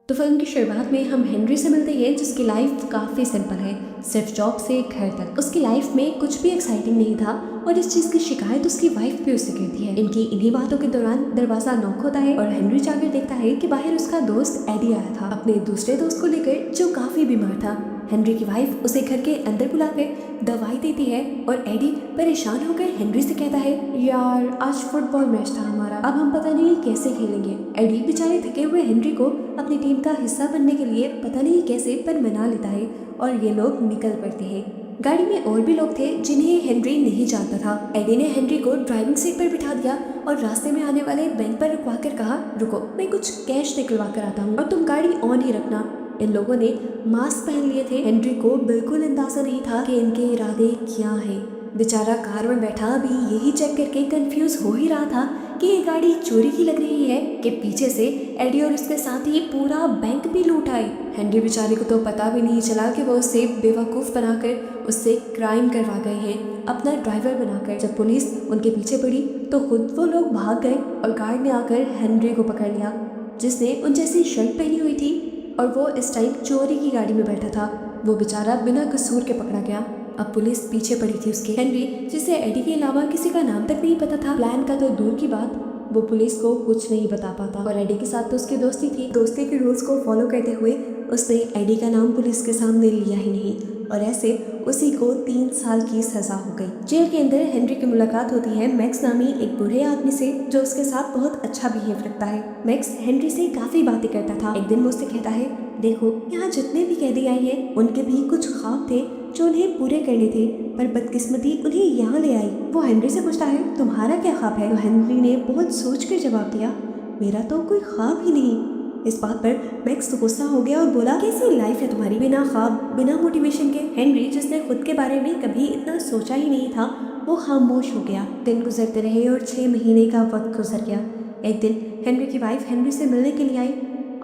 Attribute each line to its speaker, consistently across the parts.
Speaker 1: तो फिल्म की शुरुआत में हम हेनरी से मिलते हैं जिसकी लाइफ काफ़ी सिंपल है, सिर्फ जॉब से घर तक। उसकी लाइफ में कुछ भी एक्साइटिंग नहीं था और इस चीज़ की शिकायत उसकी वाइफ भी उससे करती है। इनकी इन्हीं बातों के दौरान दरवाजा नॉक होता है और हेनरी जाकर देखता है कि बाहर उसका दोस्त एडी आया था अपने दूसरे दोस्त को लेकर जो काफ़ी बीमार था। हेनरी की वाइफ उसे घर के अंदर बुलाकर दवाई देती है और एडी परेशान होकर हेनरी से कहता है, यार आज फुटबॉल मैच था हमारा, अब हम पता नहीं कैसे खेलेंगे। एडी बेचारे थके हुए हेनरी को अपनी टीम का हिस्सा बनने के लिए पता नहीं कैसे पर मना लेता है और ये लोग निकल पड़ते हैं। गाड़ी में और भी लोग थे जिन्हें हेनरी नहीं जानता था। एडी ने हेनरी को ड्राइविंग सीट पर बिठा दिया और रास्ते में आने वाले बैंक पर रुकवा कर कहा, रुको मैं कुछ कैश निकलवा कर आता हूँ और तुम गाड़ी ऑन ही रखना। इन लोगों ने मास्क पहन लिए थे। हेनरी को बिल्कुल अंदाजा नहीं था कि इनके इरादे क्या हैं। बेचारा कार में बैठा भी यही चेक करके कंफ्यूज हो ही रहा था कि ये गाड़ी चोरी की लग रही है कि पीछे से एडी और उसके साथ ही पूरा बैंक भी लूट आए। हेनरी बेचारे को तो पता भी नहीं चला कि वो उससे बेवकूफ़ बनाकर उससे क्राइम करवा गए हैं अपना ड्राइवर बनाकर। जब पुलिस उनके पीछे पड़ी तो खुद वो लोग भाग गए और गार्ड ने आकर हेनरी को पकड़ लिया जिसने उन जैसी शर्ट पहनी हुई थी और वो इस टाइम चोरी की गाड़ी में बैठा था। वो बेचारा बिना कसूर के पकड़ा गया। अब पुलिस पीछे पड़ी थी उसके। हेनरी जिसे एडी के अलावा किसी का नाम तक नहीं पता था, प्लान का तो दूर की बात, वो पुलिस को कुछ नहीं बता पाता। और एडी के साथ तो उसकी दोस्ती थी। दोस्ती के रूल्स को फॉलो करते हुए उसने एडी का नाम पुलिस के सामने लिया ही नहीं और ऐसे उसी को 3 साल की सजा हो गई। जेल के अंदर हेनरी की मुलाकात होती है मैक्स नामी एक बूढ़े आदमी से जो उसके साथ बहुत अच्छा बिहेव रखता है। मैक्स हेनरी से काफी बातें करता था। एक दिन वो उससे कहता है, देखो यहाँ जितने भी कैदी आए हैं उनके भी कुछ ख्वाब थे जो उन्हें पूरे करने थे पर बदकिस्मती उन्हें यहाँ ले आई। वो हेनरी से पूछता है, तुम्हारा क्या ख्वाब है? तो हेनरी ने बहुत सोच कर जवाब दिया, मेरा तो कोई ख्वाब ही नहीं। इस बात पर मैक्स तो गुस्सा हो गया और बोला, कैसी लाइफ है तुम्हारी बिना ख्वाब बिना मोटिवेशन के। हेनरी जिसने खुद के बारे में कभी इतना सोचा ही नहीं था वो खामोश हो गया। दिन गुजरते रहे और 6 महीने का वक्त गुजर गया। एक दिन हेनरी की वाइफ हेनरी से मिलने के लिए आई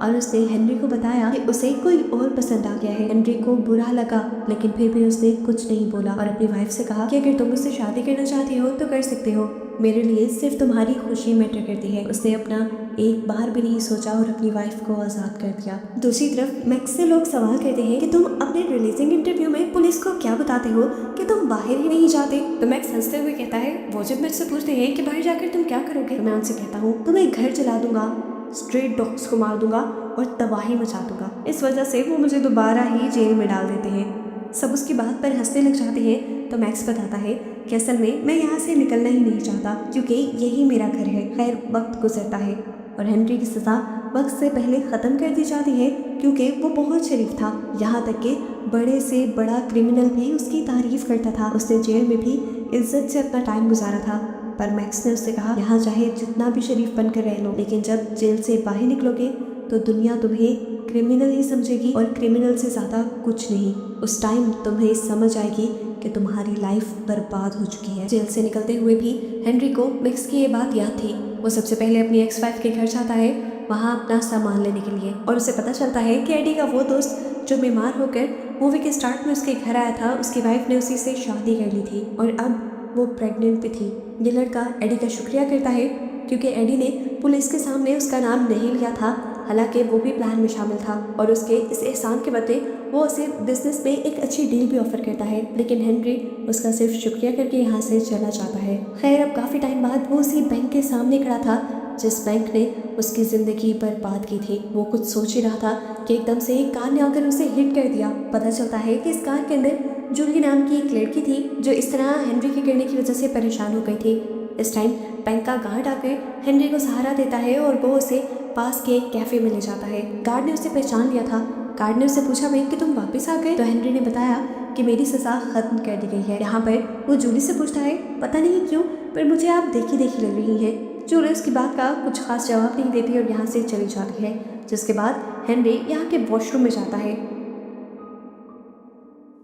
Speaker 1: और उसने हेनरी को बताया कि उसे कोई और पसंद आ गया है। हेनरी को बुरा लगा लेकिन फिर भी उसने कुछ नहीं बोला और अपनी वाइफ से कहा कि अगर तुम मुझसे शादी करना चाहती हो तो कर सकते हो, मेरे लिए सिर्फ तुम्हारी खुशी मैटर करती है। उसने अपना एक बार भी नहीं सोचा और अपनी वाइफ को आज़ाद कर दिया। दूसरी तरफ मैक्स से लोग सवाल करते हैं कि तुम अपने रिलीजिंग इंटरव्यू में पुलिस को क्या बताते हो कि तुम बाहर ही नहीं जाते। तो मैक्स हंसते हुए कहता है, वो जब मुझसे पूछते हैं कि बाहर जाकर तुम क्या करोगे, तो मैं उनसे कहता हूँ तुम्हें घर जला दूंगा, स्ट्रीट डॉग्स को मार दूंगा और तबाही मचा दूंगा। इस वजह से वो मुझे दोबारा ही जेल में डाल देते हैं। सब उसकी बात पर हंसने लग जाते हैं। तो मैक्स बताता है कि असल में मैं यहाँ से निकलना ही नहीं चाहता क्योंकि यही मेरा घर है। खैर वक्त गुजरता है और हेनरी की सज़ा वक्त से पहले ख़त्म कर दी जाती है क्योंकि वो बहुत शरीफ था। यहाँ तक कि बड़े से बड़ा क्रिमिनल भी उसकी तारीफ़ करता था। उसने जेल में भी इज्जत से अपना टाइम गुजारा था। पर मैक्स ने उससे कहा, यहाँ चाहे जितना भी शरीफ बनकर रह लो लेकिन जब जेल से बाहर निकलोगे तो दुनिया तुम्हें क्रिमिनल ही समझेगी और क्रिमिनल से ज़्यादा कुछ नहीं। उस टाइम तुम्हें समझ आएगी कि तुम्हारी लाइफ बर्बाद हो चुकी है। जेल से निकलते हुए भी हेनरी को मैक्स की ये बात याद थी। वो सबसे पहले अपनी एक्स वाइफ के घर जाता है वहाँ अपना सामान लेने के लिए और उसे पता चलता है कि एडी का वो दोस्त जो बीमार होकर मूवी के स्टार्ट में उसके घर आया था, उसकी वाइफ ने उसी से शादी कर ली थी और अब वो प्रेग्नेंट भी थी। ये लड़का एडी का शुक्रिया करता है क्योंकि एडी ने पुलिस के सामने उसका नाम नहीं लिया था, हालांकि वो भी प्लान में शामिल था और उसके इस एहसान के बदले वो उसे बिजनेस में एक अच्छी डील भी ऑफर करता है। लेकिन हेनरी उसका सिर्फ शुक्रिया करके यहाँ से चला जाता है। खैर अब काफ़ी टाइम बाद वो उसी बैंक के सामने खड़ा था जिस बैंक ने उसकी ज़िंदगी बर्बाद की थी। वो कुछ सोच ही रहा था कि एकदम से एक कार ने आकर उसे हिट कर दिया। पता चलता है कि इस कार के अंदर जूली नाम की एक लड़की थी जो इस तरह हेनरी के गिरने की वजह से परेशान हो गई थी। इस टाइम बैंक का गार्ड आकर हेनरी को सहारा देता है और वो उसे पास के एक कैफ़े में ले जाता है। गार्ड ने उसे पहचान लिया था। गार्ड ने उससे पूछा, भाई कि तुम वापस आ गए? तो हेनरी ने बताया कि मेरी सज़ा ख़त्म कर दी गई है। यहाँ पर वो जूली से पूछता है, पता नहीं क्यों पर मुझे आप देखी देखी लग रही हैं। जूली उसकी बात का कुछ खास जवाब नहीं देती और यहाँ से चली जाती है। जिसके बाद हेनरी यहाँ के वॉशरूम में जाता है।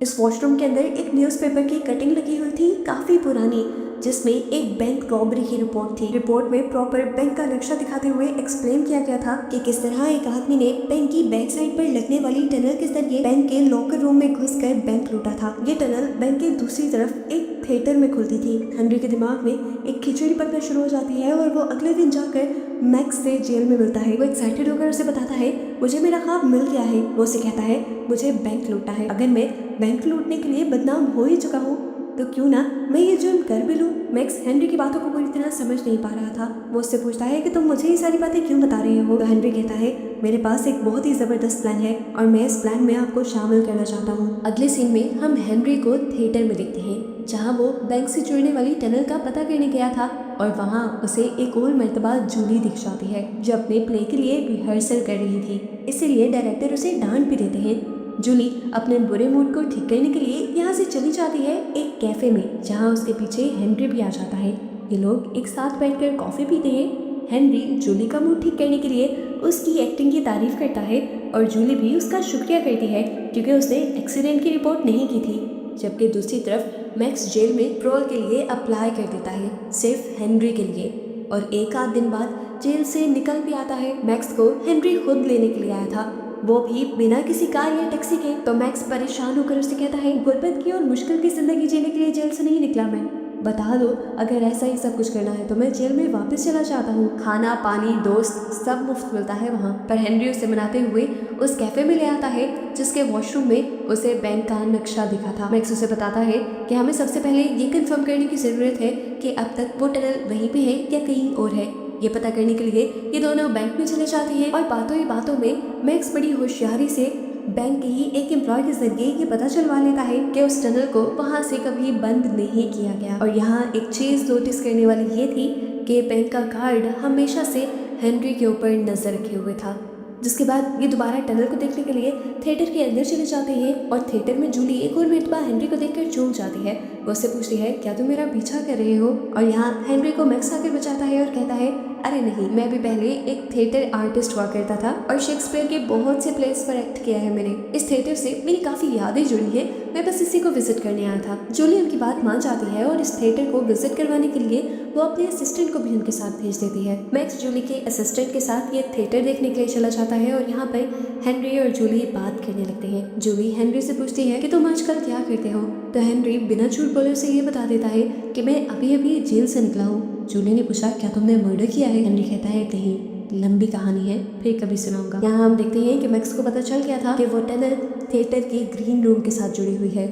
Speaker 1: इस वॉशरूम के अंदर एक न्यूज़पेपर की कटिंग लगी हुई थी काफ़ी पुरानी जिसमें एक बैंक रॉबरी की रिपोर्ट थी। रिपोर्ट में प्रॉपर बैंक का नक्शा दिखाते हुए एक्सप्लेन किया गया था कि किस तरह एक आदमी ने बैंक की बैक साइड पर लगने वाली टनल के जरिए बैंक के लॉकर रूम में घुसकर बैंक लूटा था। ये टनल बैंक के दूसरी तरफ एक थिएटर में खुलती थी। हेनरी के दिमाग में एक खिचड़ी पकना शुरू हो जाती है और वो अगले दिन जाकर मैक्स से जेल में मिलता है। वो एक्साइटेड होकर उसे बताता है मुझे मेरा ख्वाब मिल गया है। वो उसे कहता है मुझे बैंक लूटना है। अगर मैं बैंक लूटने के लिए बदनाम हो ही चुका हूँ तो क्यों ना मैं ये जुर्म कर भी लूँ। मैक्स हेनरी की बातों को पूरी तरह समझ नहीं पा रहा था। वो उससे पूछता है कि तुम मुझे ये सारी बातें क्यों बता रहे हो। तो हेनरी कहता है मेरे पास एक बहुत ही जबरदस्त प्लान है और मैं इस प्लान में आपको शामिल करना चाहता हूँ। अगले सीन में हम हेनरी को थिएटर में देखते हैं जहाँ वो बैंक से जुड़ने वाली टनल का पता करने गया था और वहाँ उसे एक और मर्तबा जूली दिख जाती है जो अपने प्ले के लिए रिहर्सल कर रही थी। इसीलिए डायरेक्टर उसे डांट भी देते हैं। जूली अपने बुरे मूड को ठीक करने के लिए यहाँ से चली जाती है एक कैफे में जहाँ उसके पीछे हेनरी भी आ जाता है। ये लोग एक साथ बैठकर कॉफी पीते हैं। हेनरी जूली का मूड ठीक करने के लिए उसकी एक्टिंग की तारीफ करता है और जूली भी उसका शुक्रिया करती है क्योंकि उसने एक्सीडेंट की रिपोर्ट नहीं की थी। जबकि दूसरी तरफ मैक्स जेल में पैरोल के लिए अप्लाई कर देता है सिर्फ हेनरी के लिए और एक आध दिन बाद जेल से निकल भी आता है। मैक्स को हेनरी खुद लेने के लिए आया था, वो भी बिना किसी कार या टैक्सी के। तो मैक्स परेशान होकर उससे कहता है गुर्बत की और मुश्किल की जिंदगी जीने के लिए जेल से नहीं निकला मैं। बता दो अगर ऐसा ही सब कुछ करना है तो मैं जेल में वापस चला चाहता हूँ। खाना पानी दोस्त सब मुफ्त मिलता है वहाँ पर। हेनरी उसे मनाते हुए उस कैफे में ले आता है जिसके वॉशरूम में उसे बैंक का नक्शा दिखा था। मैक्स उसे बताता है कि हमें सबसे पहले ये कंफर्म करने की जरूरत है कि अब तक वो टनल वहीं पे है या कहीं और है। ये पता करने के लिए ये दोनों बैंक में चले जाते हैं और बातों ही बातों में मैक्स बड़ी होशियारी से बैंक के ही एक एम्प्लॉय के जरिए ये पता चलवा लेता है कि उस टनल को वहां से कभी बंद नहीं किया गया। और यहाँ एक चीज नोटिस करने वाली ये थी कि बैंक का गार्ड हमेशा से हेनरी के ऊपर नजर रखे हुए था। जिसके बाद ये दोबारा टनल को देखने के लिए थिएटर के अंदर चले जाते हैं और थिएटर में जूली एक और मर्तबा हेनरी को देखकर चौंक जाती है। वो उससे पूछती है क्या तुम मेरा पीछा कर रहे हो। और यहाँ हेनरी को मैक्स आकर बचाता है और कहता है अरे नहीं, मैं भी पहले एक थिएटर आर्टिस्ट हुआ करता था और शेक्सपियर के बहुत से प्लेस पर एक्ट किया है मैंने। इस थिएटर से मेरी काफी यादें जुड़ी है, मैं बस इसी को विजिट करने आया था। जूली उनकी बात मान जाती है और इस थिएटर को विजिट करवाने के लिए वो अपने असिस्टेंट को भी उनके साथ भेज देती है। मैक्स जूली के असिस्टेंट के साथ ये थिएटर देखने के लिए चला जाता है और यहाँ पर हेनरी और जूली बात करने लगते हैं। जूली हेनरी से पूछती है कि तुम आजकल क्या करते हो। तो हेनरी बिना झूठ बोले उसे ये बता देता है कि मैं अभी अभी जेल से निकला हूँ। जूली ने पूछा क्या तुमने मर्डर किया है। हेनरी कहता है नहीं, लंबी कहानी है, फिर कभी सुनाऊंगा। यहाँ हम देखते हैं कि मैक्स को पता चल गया था कि वो टनल थिएटर के ग्रीन रूम के साथ जुड़ी हुई है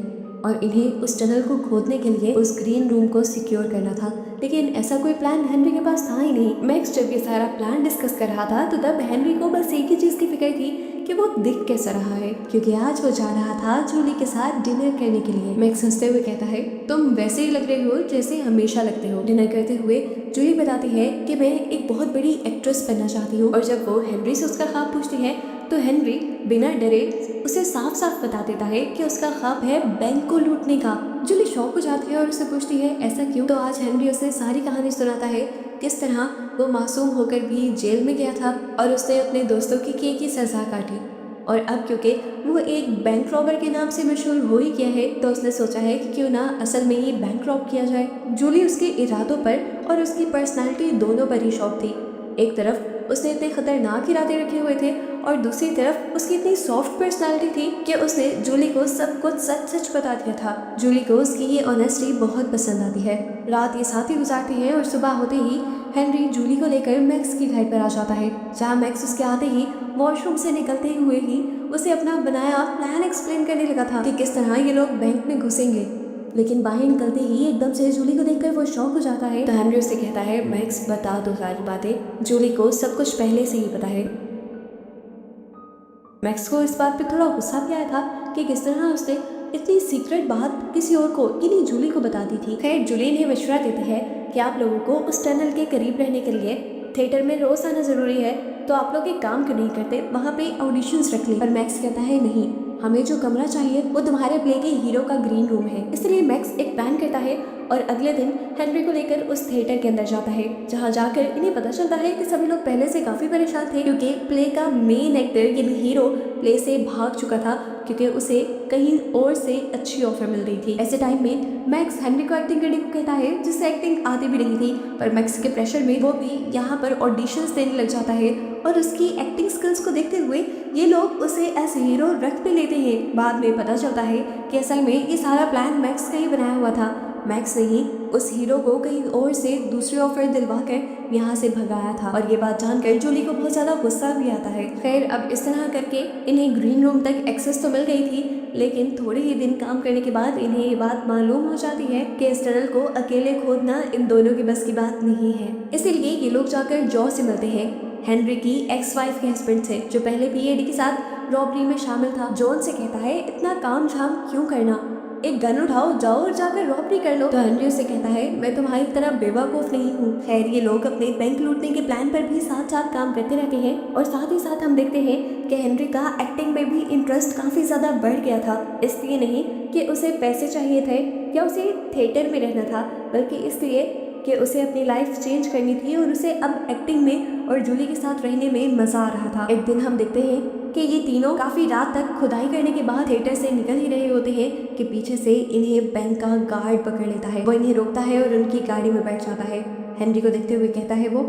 Speaker 1: और इन्हें उस टनल को खोदने के लिए उस ग्रीन रूम को सिक्योर करना था। लेकिन ऐसा कोई प्लान हेनरी के पास था ही नहीं। मैक्स जब ये सारा प्लान डिस्कस कर रहा था तो तब हेनरी को बस एक ही चीज की फिक्र थी कि वो दिख कैसा रहा है, क्योंकि आज वो जा रहा था जूली के साथ डिनर करने के लिए। मैक्स हंसते हुए कहता है तुम वैसे ही लग रहे हो जैसे हमेशा लगते हो। डिनर करते हुए जूली बताती है कि मैं एक बहुत बड़ी एक्ट्रेस बनना चाहती हूँ और जब वो हेनरी से उसका ख्वाब पूछती है तो हेनरी बिना डरे उसे साफ साफ बता देता है कि उसका ख्वाब है बैंक को लूटने का। जूली शॉक हो जाती है और उससे पूछती है ऐसा क्यों। तो आज हेनरी उसे सारी कहानी सुनाता है किस तरह वो मासूम होकर भी जेल में गया था और उसने अपने दोस्तों की सजा काटी और अब क्योंकि वो एक बैंक रॉबर के नाम से मशहूर हो ही गया है तो उसने सोचा है कि क्यों ना असल में ही बैंक रॉब किया जाए। जूली उसके इरादों पर और उसकी पर्सनालिटी दोनों पर ही शौक थी। एक तरफ उसने इतने खतरनाक इरादे रखे हुए थे और दूसरी तरफ उसकी इतनी सॉफ्ट पर्सनालिटी थी कि उसने जूली को सब कुछ सच सच बता दिया था। जूली को उसकी ये ऑनेस्टी बहुत पसंद आती है। रात ये साथ ही गुजारती है और सुबह होते ही हेनरी जूली को लेकर मैक्स के घर पर आ जाता है, जहाँ मैक्स उसके आते ही वॉशरूम से निकलते हुए ही उसे अपना बनाया प्लान एक्सप्लेन करने लगा था कि किस तरह ये लोग बैंक में घुसेंगे। लेकिन बाहर निकलते ही एकदम से जूली को देखकर वो शॉक हो जाता है। तो हेनरी उससे कहता है मैक्स बता दो सारी बातें, जूली को सब कुछ पहले से ही पता है। मैक्स को इस बात पे थोड़ा गुस्सा भी आया था कि किस तरह उसने इतनी सीक्रेट बात किसी और को यानी जूली को बता दी थी। खैर जूली इन्हें मशवरा देती है कि आप लोगों को उस टनल के करीब रहने के लिए थिएटर में रोज आना जरूरी है, तो आप लोग एक काम क्यों नहीं करते, वहाँ पे ऑडिशंस रख लें। पर मैक्स कहता है नहीं, हमें जो कमरा चाहिए वो तुम्हारे प्ले के हीरो का ग्रीन रूम है। इसलिए मैक्स एक प्लान करता है और अगले दिन हेनरी को लेकर उस थिएटर के अंदर जाता है, जहाँ जाकर इन्हें पता चलता है कि सभी लोग पहले से काफी परेशान थे क्योंकि प्ले का मेन एक्टर यानी हीरो प्ले से भाग चुका था क्योंकि उसे कहीं और से अच्छी ऑफर मिल रही थी। ऐसे टाइम में मैक्स हेनरी को एक्टिंग करने को कहता है जिससे एक्टिंग आती भी नहीं थी, पर मैक्स के प्रेशर में वो भी यहाँ पर ऑडिशंस देने लग जाता है और उसकी एक्टिंग स्किल्स को देखते हुए ये लोग उसे एज हीरो रख भी लेते हैं। बाद में पता चलता है कि असल में ये सारा प्लान मैक्स का ही बनाया हुआ था। मैक्स ने ही उस हीरो को कहीं और से दूसरे ऑफर दिलवा कर यहाँ से भगाया था। और ये बात जानकर जूली को बहुत ज्यादा गुस्सा भी आता है। खैर अब इस तरह करके इन्हें ग्रीन रूम तक एक्सेस तो मिल गई थी, लेकिन थोड़े ही दिन काम करने के बाद इन्हें ये बात मालूम हो जाती है कि इस टनल को अकेले खोदना इन दोनों की बस की बात नहीं है। इसीलिए ये लोग जाकर जॉ से मिलते हैं, हेनरी की एक्स वाइफ के हस्बैंड से, जो पहले भी एडी के साथ रॉबरी में शामिल था। जॉन से कहता है इतना काम झाम क्यों करना, एक गन उठाओ, जाओ और जाकर रॉबरी कर लो। तो हेनरी उसे कहता है मैं तुम्हारी तरह बेवकूफ नहीं हूँ। खैर ये लोग अपने बैंक लूटने के प्लान पर भी साथ साथ काम करते रहते हैं और साथ ही साथ हम देखते हैं कि हेनरी का एक्टिंग में भी इंटरेस्ट काफी ज्यादा बढ़ गया था। इसलिए नहीं कि उसे पैसे चाहिए थे या उसे थिएटर में रहना था, बल्कि इसलिए कि उसे अपनी लाइफ चेंज करनी थी और उसे अब एक्टिंग में और जूली के साथ रहने में मजा आ रहा था। एक दिन हम देखते हैं कि ये तीनों काफी रात तक खुदाई करने के बाद थिएटर से निकल ही रहे होते हैं कि पीछे से इन्हें बैंक का गार्ड पकड़ लेता है। वो इन्हें रोकता है और उनकी गाड़ी में बैठ जाता है। हेनरी को देखते हुए कहता है वो,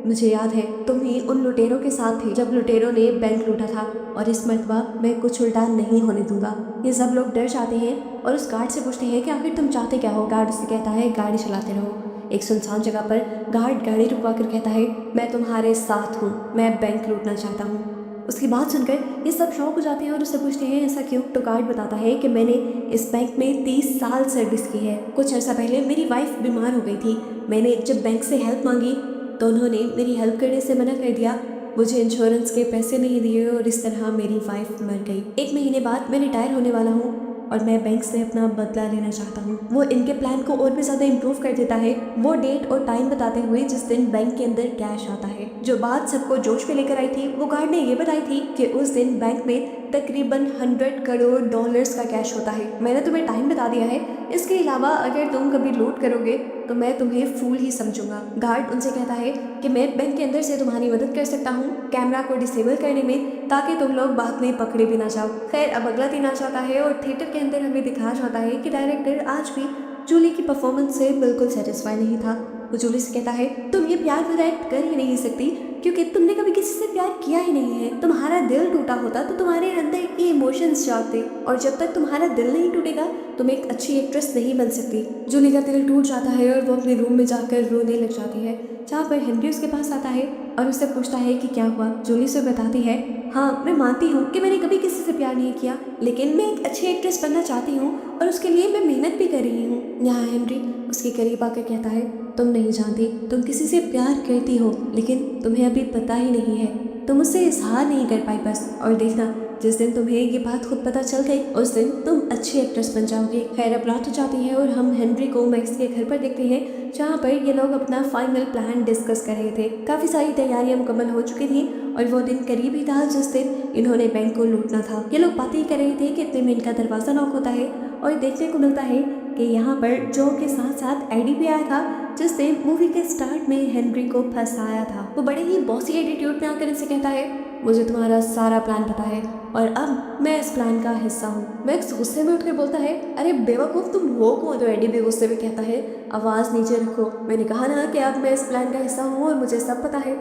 Speaker 1: मुझे याद है तुम ही उन लुटेरों के साथ थे जब लुटेरों ने बैंक लूटा था, और इस मर्तबा मैं कुछ उल्टा नहीं होने दूंगा। ये सब लोग डर जाते हैं और उस गार्ड से पूछते हैं कि आखिर तुम चाहते क्या हो। गार्ड उससे कहता है गाड़ी चलाते रहो। एक सुनसान जगह पर गार्ड गाड़ी रुकवा कर कहता है मैं तुम्हारे साथ हूँ, मैं बैंक लूटना चाहता हूँ। उसकी बात सुनकर ये सब शौक हो जाते हैं और उससे पूछते हैं ऐसा क्यों। तो गार्ड बताता है कि मैंने इस बैंक में 30 साल सर्विस की है। कुछ अर्सा पहले मेरी वाइफ बीमार हो गई थी। मैंने जब बैंक से हेल्प मांगी तो उन्होंने मेरी हेल्प करने से मना कर दिया, मुझे इंश्योरेंस के पैसे नहीं दिए और इस तरह मेरी वाइफ मर गई। 1 महीने बाद मैं रिटायर होने वाला हूँ और मैं बैंक से अपना बदला लेना चाहता हूँ। वो इनके प्लान को और भी ज़्यादा इम्प्रूव कर देता है, वो डेट और टाइम बताते हुए जिस दिन बैंक के अंदर कैश आता है। जो बात सबको जोश में लेकर आई थी वो गार्ड ने ये बताई थी कि उस दिन बैंक में तकरीबन 100 करोड़ डॉलर्स का कैश होता है। मैंने तुम्हें टाइम बता दिया है, इसके अलावा अगर तुम कभी लूट करोगे तो मैं तुम्हें फूल ही समझूंगा। गार्ड उनसे कहता है कि मैं बैंक के अंदर से तुम्हारी मदद कर सकता हूँ कैमरा को डिसेबल करने में, ताकि तुम लोग बाद में पकड़े भी ना जाओ। खैर अब अगला दिन आ जाता है और थिएटर के अंदर हमें दिखाया जाता है कि डायरेक्टर आज भी जूली की परफॉर्मेंस से बिल्कुल सेटिस्फाई नहीं था। वो जूली से कहता है तुम ये प्यार भरा एक्ट कर ही नहीं सकती क्योंकि तुमने कभी किसी से प्यार किया ही नहीं है। तुम्हारा दिल टूटा होता तो तुम्हारे अंदर ये इमोशंस जागते, और जब तक तुम्हारा दिल नहीं टूटेगा तुम एक अच्छी एक्ट्रेस नहीं बन सकती। जूली का दिल टूट जाता है और वो अपने रूम में जाकर रोने लग जाती है, जहाँ पर हेनरी उसके पास आता है और उससे पूछता है कि क्या हुआ। जूली से बताती है हाँ मैं मानती हूँ कि मैंने कभी किसी से प्यार नहीं किया, लेकिन मैं एक अच्छी एक्ट्रेस बनना चाहती हूँ और उसके लिए मैं मेहनत भी कर रही हूँ। यहाँ हेनरी उसके करीब आकर कहता है तुम नहीं जानती, तुम किसी से प्यार करती हो लेकिन तुम्हें अभी पता ही नहीं है, तुम उससे इजहार नहीं कर पाई बस, और देखना जिस दिन तुम्हें ये बात खुद पता चल गई उस दिन तुम अच्छी एक्ट्रेस बन जाओगे। खैर अब रात हो जाती है और हम हेनरी को मैक्स के घर पर देखते हैं, जहाँ पर ये लोग अपना फाइनल प्लान डिस्कस कर रहे थे। काफ़ी सारी तैयारियां मुकम्मल हो चुकी थी और वो दिन करीब ही था जिस दिन इन्होंने बैंक को लूटना था। ये लोग बातें ही कर रहे थे कि इतने में इनका दरवाज़ा नॉक होता है और देखने को मिलता है कि यहाँ पर जो के साथ साथ एडी भी आया था जिसने मूवी के स्टार्ट में हेनरी को फंसाया था। वो बड़े ही बॉसी एटीट्यूड में आकर इनसे कहता है मुझे तुम्हारा सारा प्लान पता है और अब मैं इस प्लान का हिस्सा हूँ। मैक्स गुस्से में उठकर बोलता है अरे बेवकूफ़ तुम हो कौन? तो एडी भी गुस्से में कहता है आवाज़ नीचे रखो, मैंने कहा ना कि अब मैं इस प्लान का हिस्सा हूँ और मुझे सब पता है।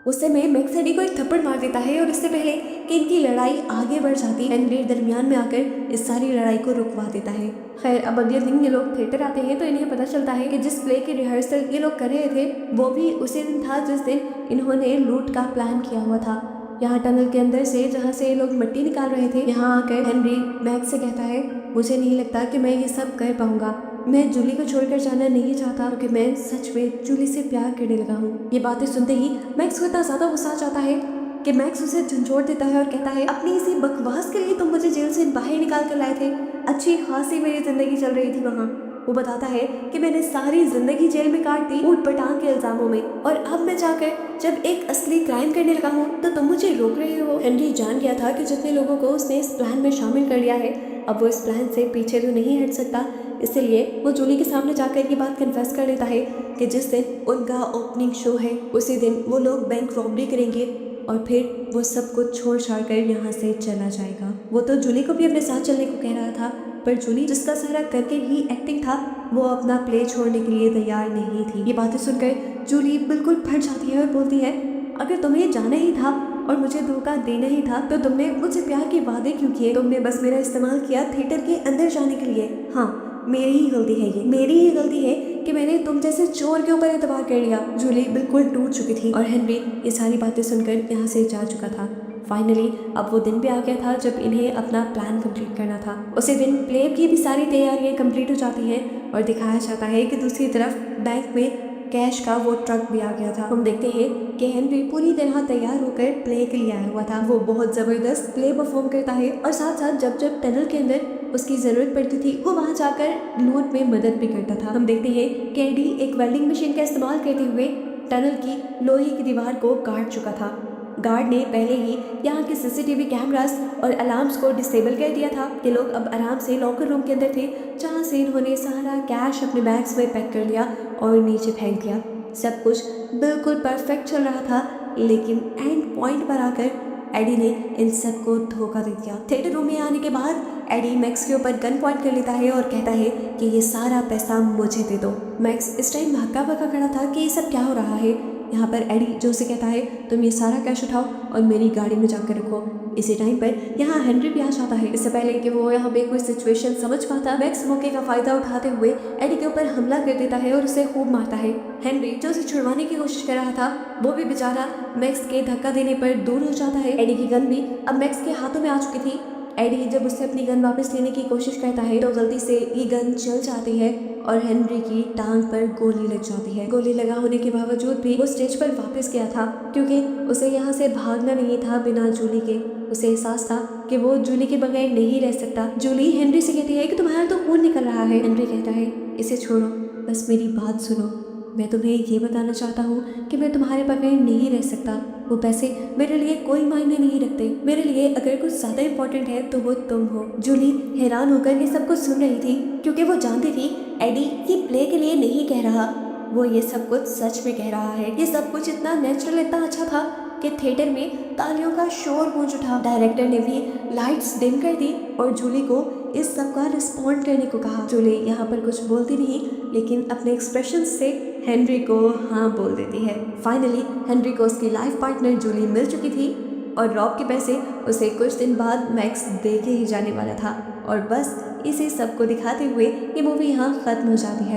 Speaker 1: उस समय मैक्स एडी को एक थप्पड़ मार देता है और इससे पहले कि इनकी लड़ाई आगे बढ़ जाती है हेनरी दरमियान में आकर इस सारी लड़ाई को रुकवा देता है। खैर अब अगले दिन ये लोग थिएटर आते हैं तो इन्हें पता चलता है कि जिस प्ले की रिहर्सल ये लोग कर रहे थे वो भी उसी दिन था जिस दिन इन्होंने लूट का प्लान किया हुआ था। यहाँ टनल के अंदर से जहाँ से ये लोग मिट्टी निकाल रहे थे, यहाँ आकर हेनरी मैक्स से कहता है मुझे नहीं लगता कि मैं ये सब कर पाऊंगा, मैं जूली को छोड़कर जाना नहीं चाहता क्योंकि मैं सच में जूली से प्यार करने लगा हूँ। ये बातें सुनते ही मैक्स को इतना ज़्यादा गुस्सा आ जाता है कि मैक्स उसे झंझोड़ देता है और कहता है अपनी इसी बकवास के लिए तुम मुझे जेल से बाहर निकाल कर लाए थे, अच्छी खासी मेरी ज़िंदगी चल रही थी वहाँ। वो बताता है कि मैंने सारी ज़िंदगी जेल में काट दी ऊट पटांग के इल्ज़ामों में, और अब मैं जाकर जब एक असली क्राइम करने लगा हूँ तो तुम मुझे रोक रहे हो। हेनरी जान गया था कि जितने लोगों को उसने इस प्लान में शामिल कर लिया है अब वो इस प्लान से पीछे तो नहीं हट सकता, इसलिए वो जूली के सामने जाकर ये बात कन्फेस कर लेता है कि जिस दिन उनका ओपनिंग शो है उसी दिन वो लोग बैंक रॉबरी करेंगे और फिर वो सब कुछ छोड़ छाड़ कर यहाँ से चला जाएगा। वो तो जूली को भी अपने साथ चलने को कह रहा था, पर जूली जिसका सारा करके ही एक्टिंग था वो अपना प्ले छोड़ने के लिए तैयार नहीं थी। ये बातें सुनकर जूली बिल्कुल फट जाती है और बोलती है अगर तुम्हें जाना ही था और मुझे धोखा देना ही था तो तुमने मुझसे प्यार के वादे क्यों किए? तुमने बस मेरा इस्तेमाल किया थिएटर के अंदर जाने के लिए। हाँ, मेरी ही गलती है ये, मेरी ही गलती है कि मैंने तुम जैसे चोर के ऊपर एतबार कर लिया। जूली बिल्कुल टूट चुकी थी और हेनरी ये सारी बातें सुनकर यहाँ से जा चुका था। फाइनली अब वो दिन भी आ गया था जब इन्हें अपना प्लान कंप्लीट करना था। उसी दिन प्ले की भी सारी तैयारियां कंप्लीट हो जाती हैं और दिखाया जाता है कि दूसरी तरफ बैंक में कैश का वो ट्रक भी आ गया था। हम देखते हैं कि हेनरी पूरी तरह तैयार होकर प्ले के लिए आया हुआ था। वो बहुत ज़बरदस्त प्ले परफॉर्म करता है और साथ साथ जब जब टनल के अंदर उसकी ज़रूरत पड़ती थी वो वहाँ जाकर लूट में मदद भी करता था। हम देखते हैं कि एडी एक वेल्डिंग मशीन का इस्तेमाल करते हुए टनल की लोहे की दीवार को काट चुका था। गार्ड ने पहले ही यहाँ के सीसीटीवी कैमरास और अलार्म्स को डिसेबल कर दिया था कि लोग अब आराम से लॉकर रूम के अंदर थे, जहाँ से इन्होंने सारा कैश अपने बैग्स में पैक कर लिया और नीचे फेंक दिया। सब कुछ बिल्कुल परफेक्ट चल रहा था, लेकिन एंड पॉइंट पर आकर एडी ने इन सबको धोखा दे दिया। थिएटर रूम में आने के बाद एडी मैक्स के ऊपर गन पॉइंट कर लेता है और कहता है कि ये सारा पैसा मुझे दे दो। मैक्स इस टाइम भागा भागा खड़ा था कि ये सब क्या हो रहा है। यहाँ पर एडी जो से कहता है तुम ये सारा कैश उठाओ और मेरी गाड़ी में जाकर रखो। इसी टाइम पर यहाँ हेनरी भी आ जाता है। इससे पहले कि वो यहाँ पे कोई सिचुएशन समझ पाता, मैक्स मौके का फायदा उठाते हुए एडी के ऊपर हमला कर देता है और उसे खूब मारता है। हेनरी जो उसे छुड़वाने की कोशिश कर रहा था वो भी बेचारा मैक्स के धक्का देने पर दूर हो जाता है। एडी की गन भी अब मैक्स के हाथों में आ चुकी थी। एडी जब उससे अपनी गन वापस लेने की कोशिश करता है तो गलती से ये गन चल जाती है और हेनरी की टांग पर गोली लग जाती है। गोली लगा होने के बावजूद भी वो स्टेज पर वापस गया था क्योंकि उसे यहाँ से भागना नहीं था बिना जूली के। उसे एहसास था कि वो जूली के बगैर नहीं रह सकता। जूली हेनरी से कहती है कि तुम्हारा तो खून निकल रहा है। हेनरी कहता है इसे छोड़ो, बस मेरी बात सुनो। मैं तुम्हें ये बताना चाहता हूँ कि मैं तुम्हारे बगैर नहीं रह सकता। वो पैसे मेरे लिए कोई मायने नहीं रखते। मेरे लिए अगर कुछ ज़्यादा इम्पोर्टेंट है तो वो तुम हो। जूली हैरान होकर ये सब कुछ सुन रही थी क्योंकि वो जानती थी एडी ये प्ले के लिए नहीं कह रहा, वो ये सब कुछ सच में कह रहा है। ये सब कुछ इतना नेचुरल, इतना अच्छा था कि थिएटर में तालियों का शोर गूंज उठा। डायरेक्टर ने भी लाइट्स डिम कर दी और जूली को इस सब का रिस्पॉन्ड करने को कहा। जूली यहाँ पर कुछ बोलती नहीं लेकिन अपने एक्सप्रेशन से हेनरी को हाँ बोल देती है। फाइनली हेनरी को उसकी लाइफ पार्टनर जूली मिल चुकी थी और रॉब के पैसे उसे कुछ दिन बाद मैक्स दे के ही जाने वाला था। और बस इसी सब को दिखाते हुए ये मूवी यहाँ ख़त्म हो जाती है।